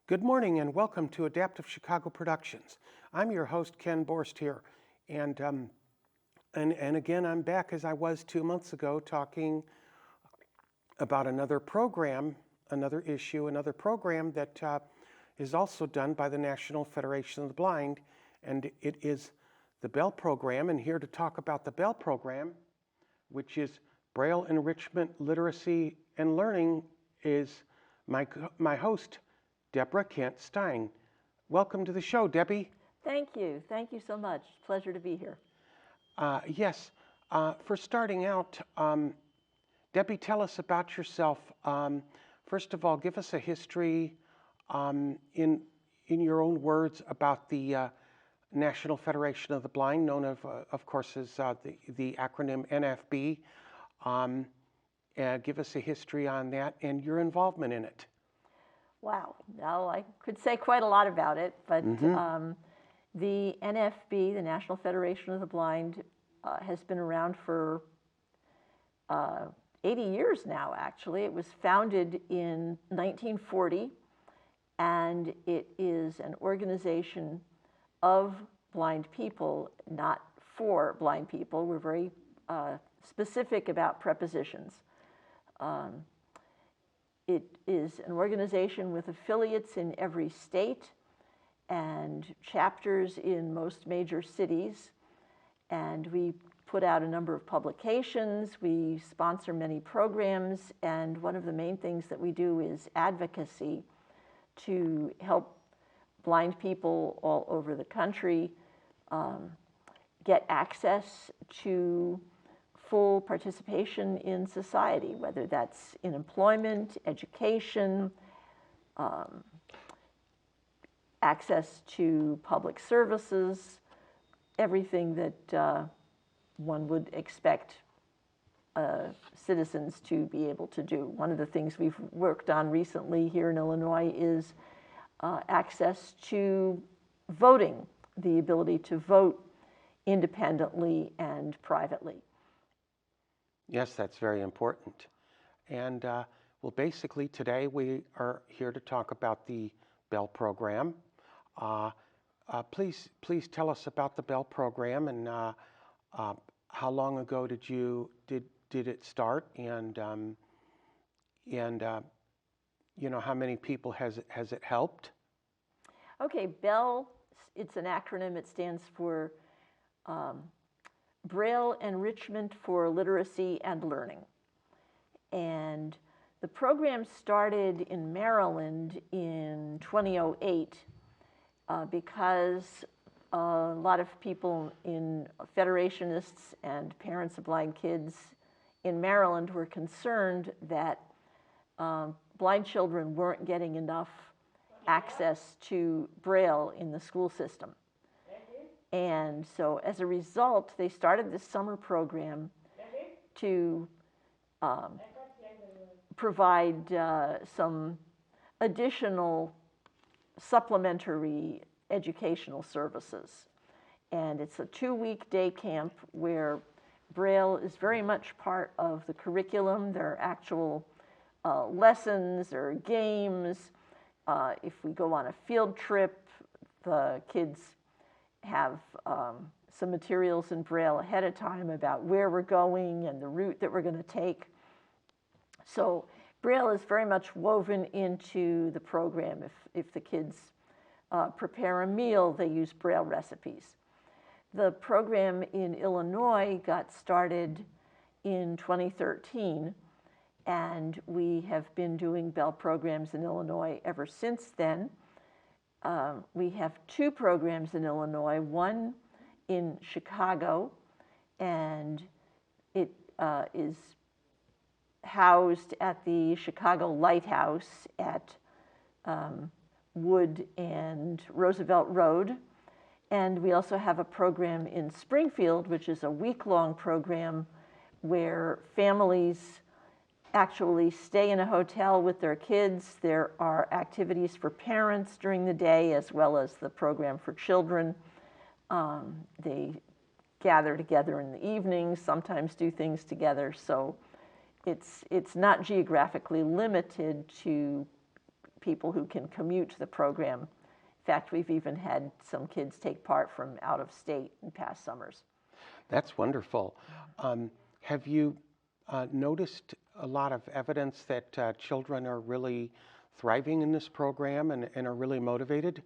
Good morning and welcome to Adaptive Chicago Productions. I'm your host, Ken Borst here. And again, I'm back as I was 2 months ago talking about another program, another issue, another program that is also done by the National Federation of the Blind, and it is the B.E.L.L program. And here to talk about the B.E.L.L program, which is Braille Enrichment, Literacy, and Learning, is my host, Deborah Stein. Welcome to the show, Debbie. Thank you. Thank you so much. Pleasure to be here. Yes. For starting out, Debbie, tell us about yourself. First of all, give us a history in your own words about the National Federation of the Blind, known of course as the acronym NFB. Give us a history on that and your involvement in it. Wow. Now, I could say quite a lot about it, but the NFB, the National Federation of the Blind, has been around for 80 years now, actually. It was founded in 1940, and it is an organization of blind people, not for blind people. We're very specific about prepositions. It is an organization with affiliates in every state and chapters in most major cities. And we put out a number of publications. We sponsor many programs. And one of the main things that we do is advocacy to help blind people all over the country get access to full participation in society, whether that's in employment, education, access to public services, everything that one would expect citizens to be able to do. One of the things we've worked on recently here in Illinois is access to voting, the ability to vote independently and privately. Yes, that's very important. And well, basically today we are here to talk about the B.E.L.L program. Please tell us about the B.E.L.L program and how long ago did it start, and you know, how many people has it helped? Okay, B.E.L.L, it's an acronym. It stands for Braille Enrichment for Literacy and Learning. And the program started in Maryland in 2008 because a lot of people federationists and parents of blind kids in Maryland were concerned that blind children weren't getting enough access to Braille in the school system. And so as a result, they started this summer program to provide some additional supplementary educational services. And it's a 2-week day camp where Braille is very much part of the curriculum. There are actual lessons or games. If we go on a field trip, the kids have some materials in Braille ahead of time about where we're going and the route that we're going to take. So Braille is very much woven into the program. If the kids prepare a meal, they use Braille recipes. The program in Illinois got started in 2013, and we have been doing B.E.L.L. programs in Illinois ever since then. We have 2 programs in Illinois, one in Chicago, and it is housed at the Chicago Lighthouse at Wood and Roosevelt Road. And we also have a program in Springfield, which is a week-long program where families actually stay in a hotel with their kids. There are activities for parents during the day, as well as the program for children. They gather together in the evenings, sometimes do things together. So it's not geographically limited to people who can commute to the program. In fact, we've even had some kids take part from out of state in past summers. That's wonderful. Have you noticed a lot of evidence that children are really thriving in this program and are really motivated?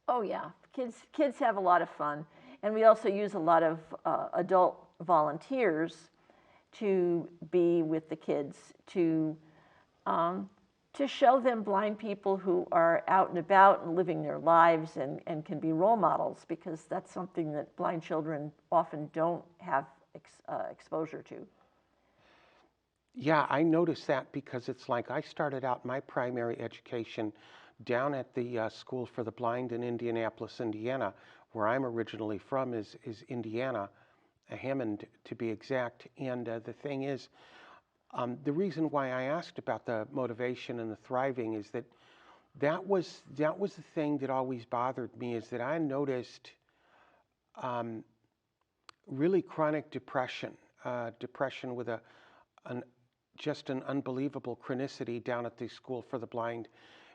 Oh yeah, kids have a lot of fun. And we also use a lot of adult volunteers to be with the kids, to show them blind people who are out and about and living their lives and can be role models, because that's something that blind children often don't have exposure to. Yeah, I noticed that because it's like I started out my primary education down at the School for the Blind in Indianapolis, Indiana, where I'm originally from is Indiana, Hammond to be exact. And the thing is, the reason why I asked about the motivation and the thriving is that was the thing that always bothered me, is that I noticed really chronic depression, depression with just an unbelievable chronicity down at the School for the Blind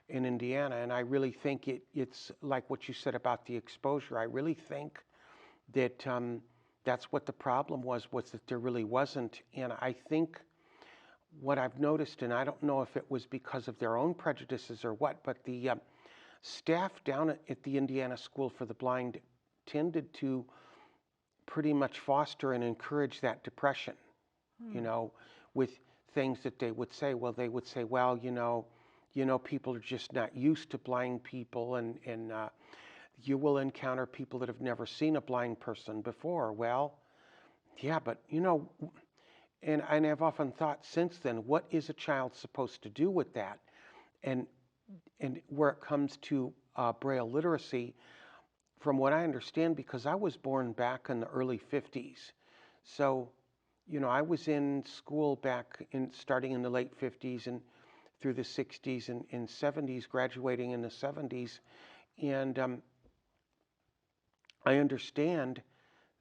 in Indiana. And I really think it's like what you said about the exposure. I really think that that's what the problem was that there really wasn't. And I think what I've noticed, and I don't know if it was because of their own prejudices or what, but the staff down at the Indiana School for the Blind tended to pretty much foster and encourage that depression, you know, with things that they would say. Well, they would say, well, you know, people are just not used to blind people, and you will encounter people that have never seen a blind person before. Well, yeah, but you know, and I've often thought since then, what is a child supposed to do with that? And where it comes to Braille literacy, from what I understand, because I was born back in the early 50s, so you know, I was in school starting in the late 50s and through the 60s and 70s, graduating in the 70s, and I understand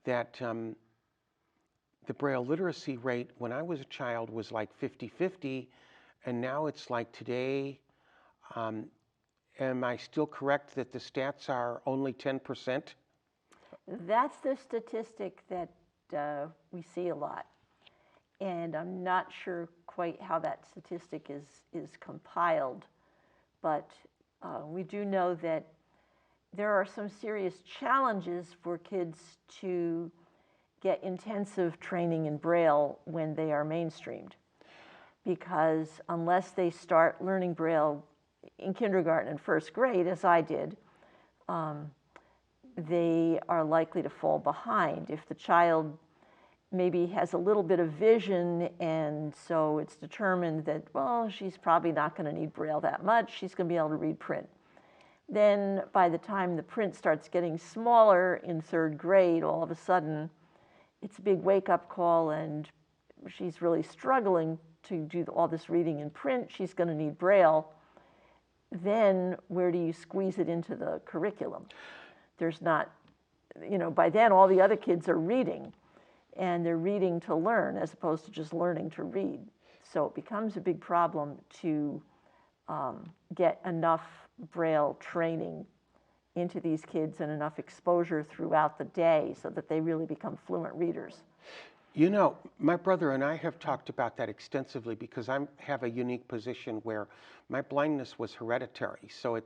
that the Braille literacy rate when I was a child was like 50-50, and now it's like today, am I still correct that the stats are only 10%? That's the statistic that we see a lot. And I'm not sure quite how that statistic is compiled, but we do know that there are some serious challenges for kids to get intensive training in Braille when they are mainstreamed, because unless they start learning Braille in kindergarten and first grade, as I did, they are likely to fall behind. If the child maybe has a little bit of vision, and so it's determined that, well, she's probably not going to need Braille that much, she's going to be able to read print. Then by the time the print starts getting smaller in third grade, all of a sudden it's a big wake-up call, and she's really struggling to do all this reading in print. She's going to need Braille. Then where do you squeeze it into the curriculum? There's not, you know, by then all the other kids are reading, and they're reading to learn as opposed to just learning to read. So it becomes a big problem to get enough Braille training into these kids and enough exposure throughout the day so that they really become fluent readers. You know, my brother and I have talked about that extensively because I have a unique position where my blindness was hereditary. So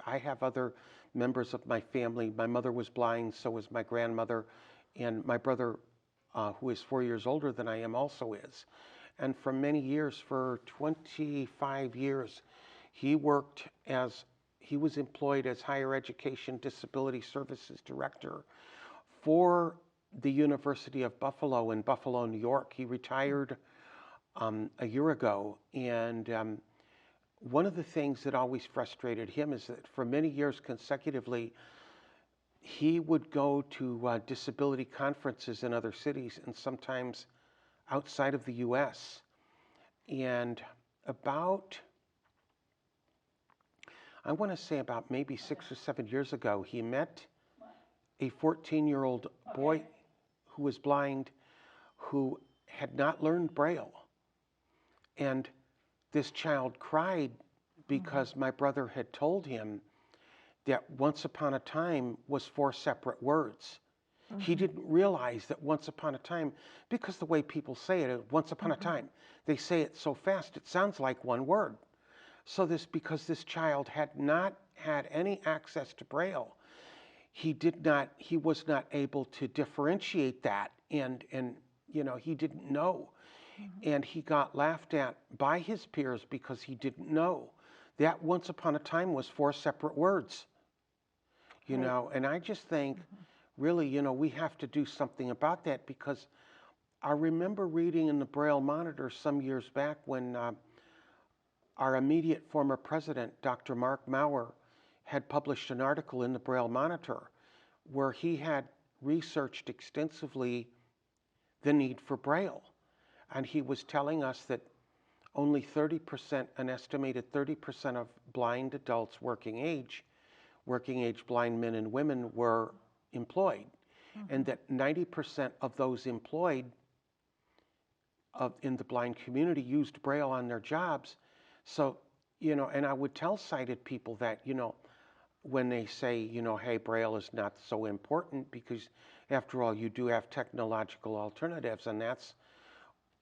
I have other members of my family. My mother was blind, so was my grandmother, and my brother, who is 4 years older than I am, also is. And for many years, for 25 years, he was employed as higher education disability services director for the University of Buffalo in Buffalo, New York. He retired a year ago, and one of the things that always frustrated him is that for many years consecutively, he would go to disability conferences in other cities and sometimes outside of the U.S. And I want to say about maybe 6 or 7 years ago, he met a 14-year-old boy who was blind, who had not learned Braille. And this child cried because my brother had told him that once upon a time was 4 separate words. He didn't realize that once upon a time, because the way people say it, once upon a time, they say it so fast it sounds like one word. So because this child had not had any access to Braille, he was not able to differentiate that, and he didn't know. And he got laughed at by his peers because he didn't know that once upon a time was 4 separate words. And I just think really, we have to do something about that, because I remember reading in the Braille Monitor some years back when our immediate former president, Dr. Mark Maurer, had published an article in the Braille Monitor where he had researched extensively the need for Braille. And he was telling us that only 30%, an estimated 30% of blind adults working age blind men and women were employed, and that 90% of those employed in the blind community used Braille on their jobs. So, and I would tell sighted people that, when they say, hey, Braille is not so important because, after all, you do have technological alternatives. And that's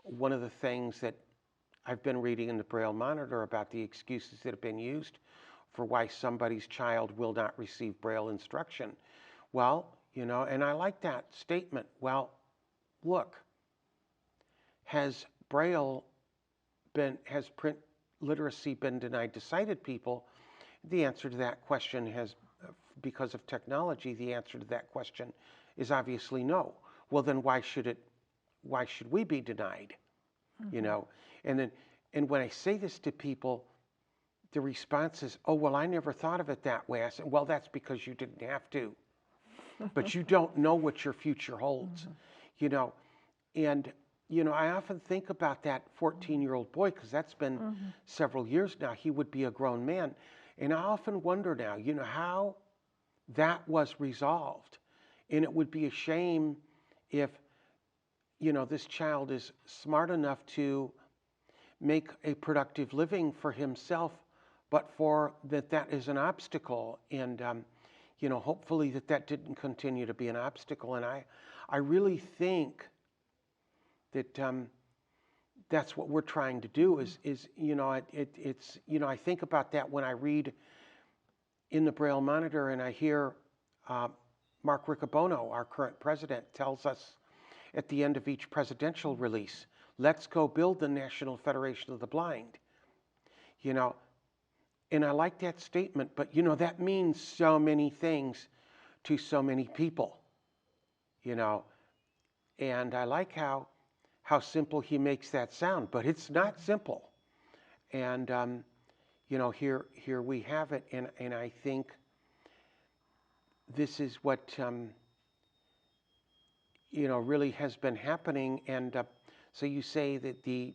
one of the things that I've been reading in the Braille Monitor about the excuses that have been used for why somebody's child will not receive Braille instruction. Well, and I like that statement. Well, look, has print literacy been denied to sighted people? The answer to that question because of technology, the answer to that question is obviously no. Well, then why should we be denied? And when I say this to people, the response is, oh, well, I never thought of it that way. I said, well, that's because you didn't have to. But you don't know what your future holds, And, I often think about that 14-year-old boy, because that's been several years now. He would be a grown man. And I often wonder now, how that was resolved. And it would be a shame if, this child is smart enough to make a productive living for himself, but for that is an obstacle. And, hopefully that didn't continue to be an obstacle. And I really think that that's what we're trying to do is I think about that when I read in the Braille Monitor and I hear Mark Riccobono, our current president, tells us at the end of each presidential release, let's go build the National Federation of the Blind. And I like that statement, but that means so many things to so many people, and I like how simple he makes that sound, but it's not simple. And here we have it, and I think this is what really has been happening. And so you say that the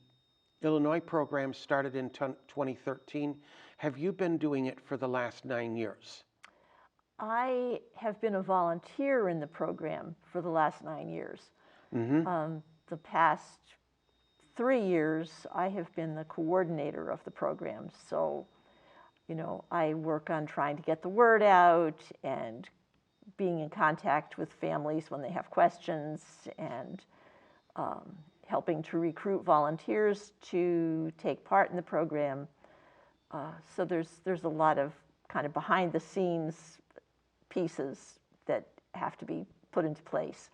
Illinois program started in 2013. Have you been doing it for the last 9 years? I have been a volunteer in the program for the last 9 years. The past 3 years, I have been the coordinator of the program. So I work on trying to get the word out and being in contact with families when they have questions, and helping to recruit volunteers to take part in the program. So there's a lot of kind of behind the scenes pieces that have to be put into place.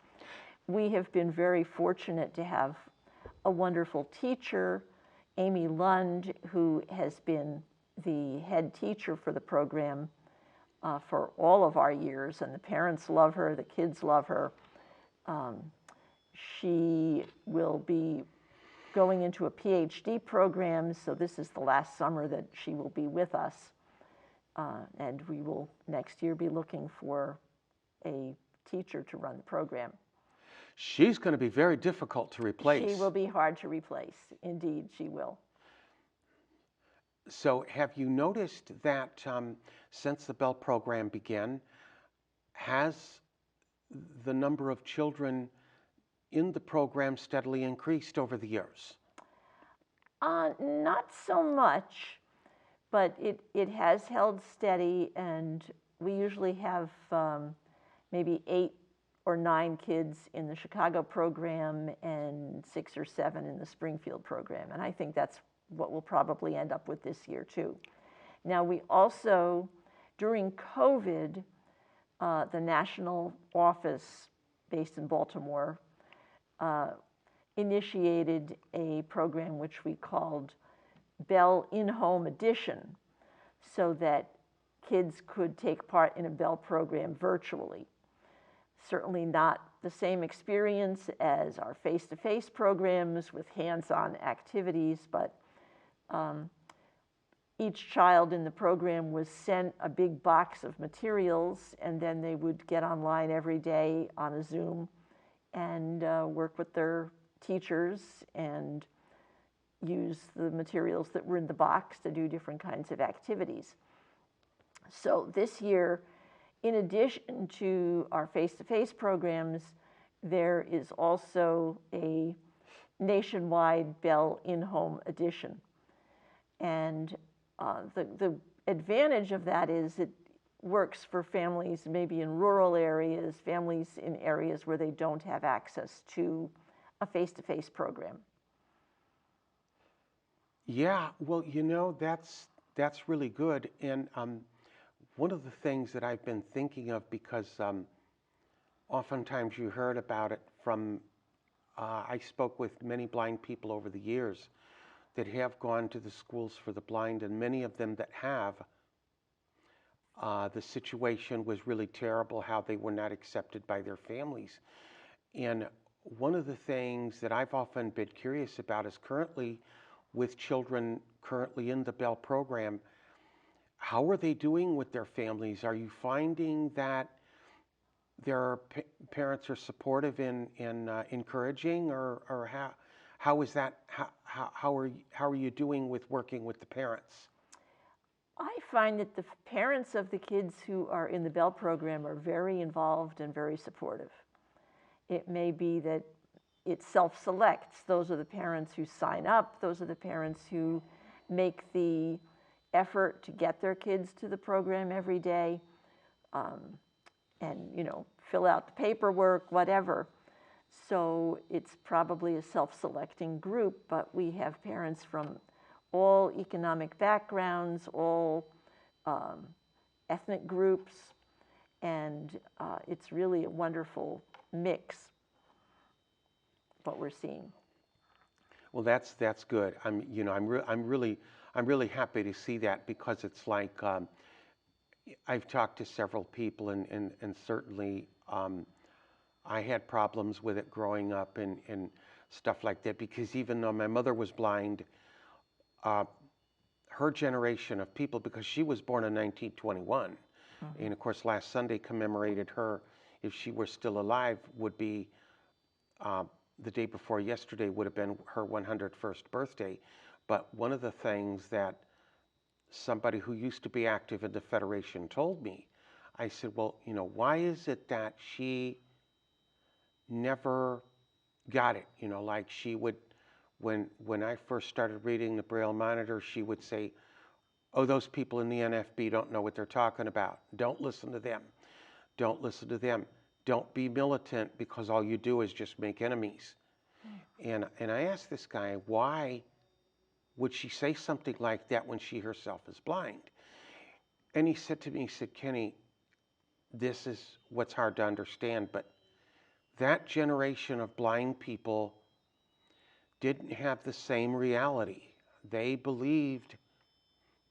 We have been very fortunate to have a wonderful teacher, Amy Lund, who has been the head teacher for the program for all of our years, and the parents love her, the kids love her. She will be going into a PhD program, so this is the last summer that she will be with us. And we will next year be looking for a teacher to run the program. She's going to be very difficult to replace. She will be hard to replace. Indeed, she will. So have you noticed that since the B.E.L.L program began, has the number of children in the program steadily increased over the years? Not so much, but it has held steady, and we usually have maybe 8 or 9 kids in the Chicago program and 6 or 7 in the Springfield program, and I think that's what we'll probably end up with this year too. Now, we also, during COVID, the national office based in Baltimore initiated a program which we called B.E.L.L In-Home Edition, so that kids could take part in a B.E.L.L program virtually. Certainly not the same experience as our face-to-face programs with hands-on activities, but each child in the program was sent a big box of materials, and then they would get online every day on a Zoom and work with their teachers and use the materials that were in the box to do different kinds of activities. So this year, in addition to our face-to-face programs, there is also a nationwide B.E.L.L in-home edition. And the advantage of that is it works for families maybe in rural areas, families in areas where they don't have access to a face-to-face program. Yeah, well, that's really good. And one of the things that I've been thinking of, because oftentimes you heard about it from, I spoke with many blind people over the years that have gone to the schools for the blind, and many of them that have, the situation was really terrible, how they were not accepted by their families. And one of the things that I've often been curious about is currently with children currently in the B.E.L.L program, how are they doing with their families? Are you finding that their parents are supportive in encouraging, or how is that? How are you doing with working with the parents? I find that the parents of the kids who are in the B.E.L.L program are very involved and very supportive. It may be that it self-selects. Those are the parents who sign up. Those are the parents who make the effort to get their kids to the program every day, and fill out the paperwork, whatever. So it's probably a self-selecting group, but we have parents from all economic backgrounds, all ethnic groups, and it's really a wonderful mix, what we're seeing. Well, that's good. I'm really happy to see that, because it's like I've talked to several people, and certainly I had problems with it growing up and stuff like that, because even though my mother was blind, her generation of people, because she was born in 1921, and of course last Sunday commemorated her, if she were still alive, would be the day before yesterday would have been her 101st birthday. But one of the things that somebody who used to be active in the Federation told me, I said, well, why is it that she never got it? Like she would, when I first started reading the Braille monitor, she would say, oh, those people in the NFB don't know what they're talking about. Don't listen to them. Don't listen to them. Don't be militant because all you do is just make enemies. And I asked this guy, why would she say something like that when she herself is blind? And he said to me, he said, Kenny, this is what's hard to understand, but that generation of blind people didn't have the same reality. They believed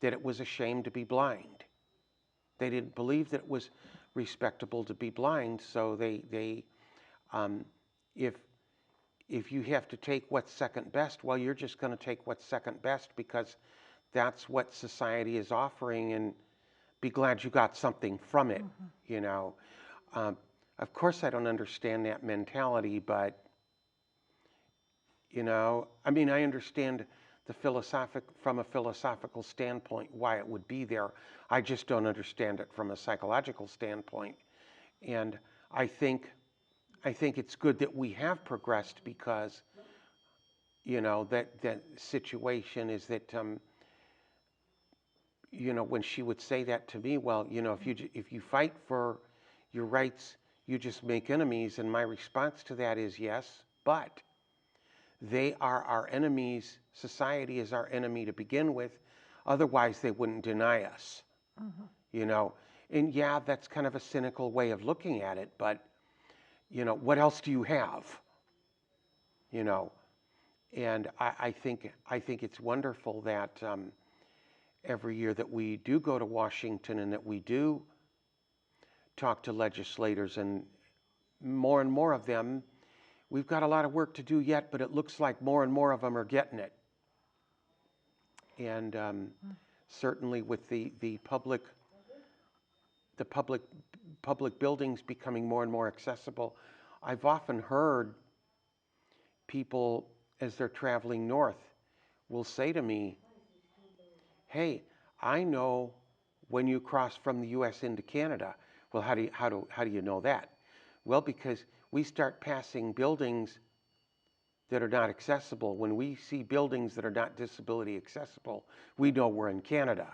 that it was a shame to be blind. They didn't believe that it was respectable to be blind, so if you have to take what's second best, well, you're just going to take what's second best because that's what society is offering, and be glad you got something from it, you know. Of course, I don't understand that mentality, but, you know, I mean, I understand from a philosophical standpoint why it would be there. I just don't understand it from a psychological standpoint. And I think it's good that we have progressed because, you know, that situation is that, you know, when she would say that to me, well, you know, if you fight for your rights, you just make enemies. And my response to that is yes, but they are our enemies. Society is our enemy to begin with. Otherwise, they wouldn't deny us, you know. And yeah, that's kind of a cynical way of looking at it, but, you know, what else do you have? You know, and I think it's wonderful that every year that we do go to Washington and that we do talk to legislators, and more of them. We've got a lot of work to do yet, but it looks like more and more of them are getting it. And certainly with the public buildings becoming more and more accessible, I've often heard people, as they're traveling north, will say to me, hey, I know when you cross from the U.S. into Canada. Well, how do you know that? Well, because we start passing buildings that are not accessible. When we see buildings that are not disability accessible, we know we're in Canada.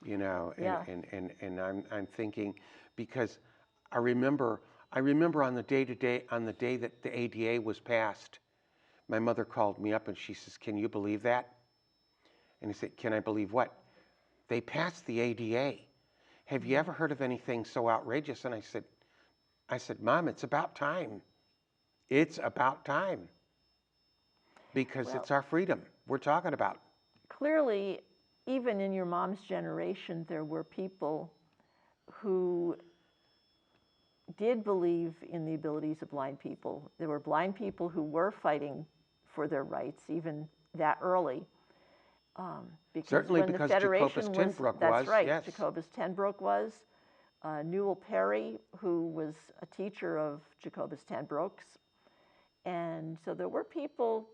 You know, and I'm thinking, because I remember on the day that the ADA was passed, my mother called me up and she says, "Can you believe that?" And I said, "Can I believe what?" "They passed the ADA. Have you ever heard of anything so outrageous?" And I said, "Mom, it's about time. It's about time. Because it's our freedom we're talking about." Clearly, even in your mom's generation, there were people who did believe in the abilities of blind people. There were blind people who were fighting for their rights even that early. Certainly when because the Federation Jacobus Tenbrook was. That's right, yes. Jacobus Tenbrook was. Newell Perry, who was a teacher of Jacobus Tenbrook's. And so there were people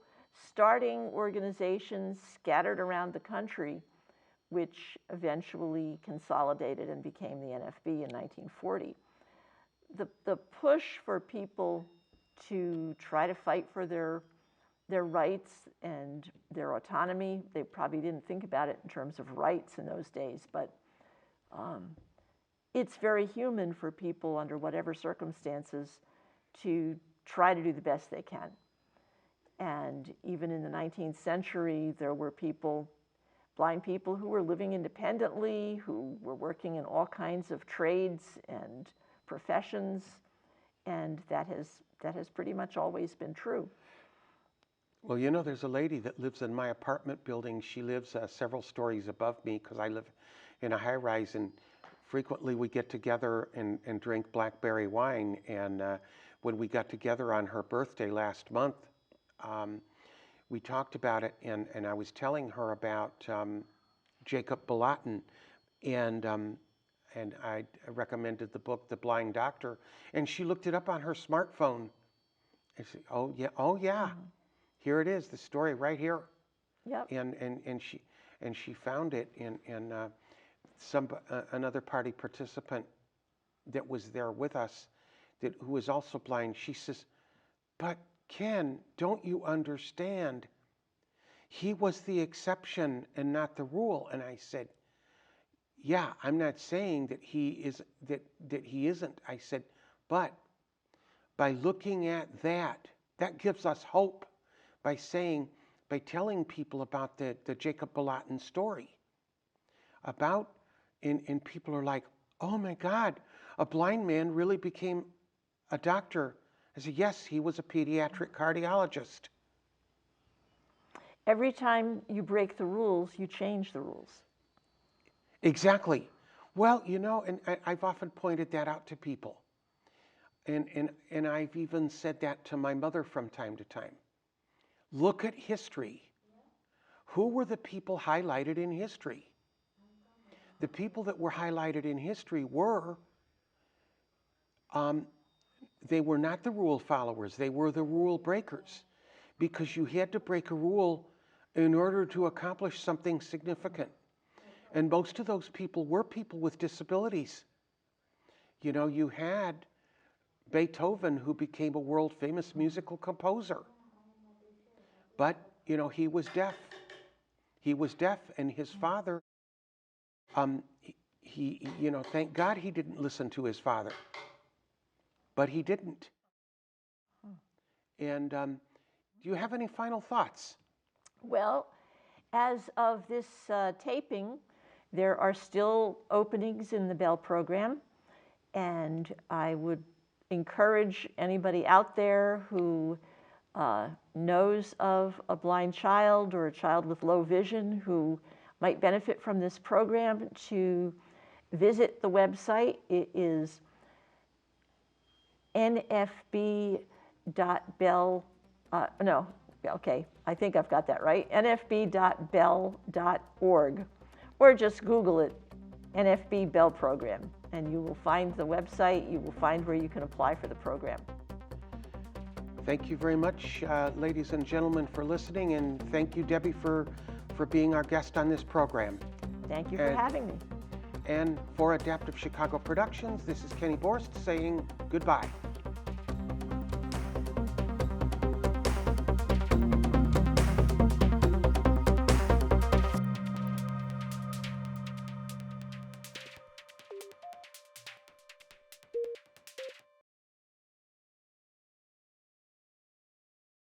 starting organizations scattered around the country, which eventually consolidated and became the NFB in 1940. The push for people to try to fight for their rights and their autonomy, they probably didn't think about it in terms of rights in those days, but it's very human for people under whatever circumstances to try to do the best they can. And even in the 19th century, there were blind people who were living independently, who were working in all kinds of trades and professions, and that has pretty much always been true. Well, you know, there's a lady that lives in my apartment building. She lives several stories above me because I live in a high-rise, and frequently we get together and drink blackberry wine. And when we got together on her birthday last month, we talked about it, and I was telling her about Jacob B.E.L.L, and I recommended the book, The Blind Doctor, and she looked it up on her smartphone. And she said, oh yeah, mm-hmm. Here it is, the story right here. Yep. And she found it, and another party participant that was there with us, who was also blind. She says, "But Ken, don't you understand? he was the exception and not the rule. And I said, yeah, I'm not saying that he isn't. I said, but by looking at that gives us hope by telling people about the Jacob B.E.L.L story about, and people are like, oh my God, a blind man really became a doctor. I said, yes, he was a pediatric cardiologist. Every time you break the rules, you change the rules. Exactly. Well, and I've often pointed that out to people. And I've even said that to my mother from time to time. Look at history. Who were the people highlighted in history? The people that were highlighted in history were, they were not the rule followers, they were the rule breakers. Because you had to break a rule in order to accomplish something significant. And most of those people were people with disabilities. You had Beethoven, who became a world famous musical composer. But, he was deaf. He was deaf, and his father, thank God he didn't listen to his father. But he didn't. And do you have any final thoughts? Well, as of this taping, there are still openings in the B.E.L.L program, and I would encourage anybody out there who knows of a blind child or a child with low vision who might benefit from this program to visit the website. It is nfb.bell, okay, I think I've got that right, nfb.bell.org, or just Google it, NFB B.E.L.L program, and you will find the website, you will find where you can apply for the program. Thank you very much, ladies and gentlemen, for listening, and thank you, Debbie, for being our guest on this program. Thank you for having me. And for Adaptive Chicago Productions, this is Kenny Borst saying goodbye.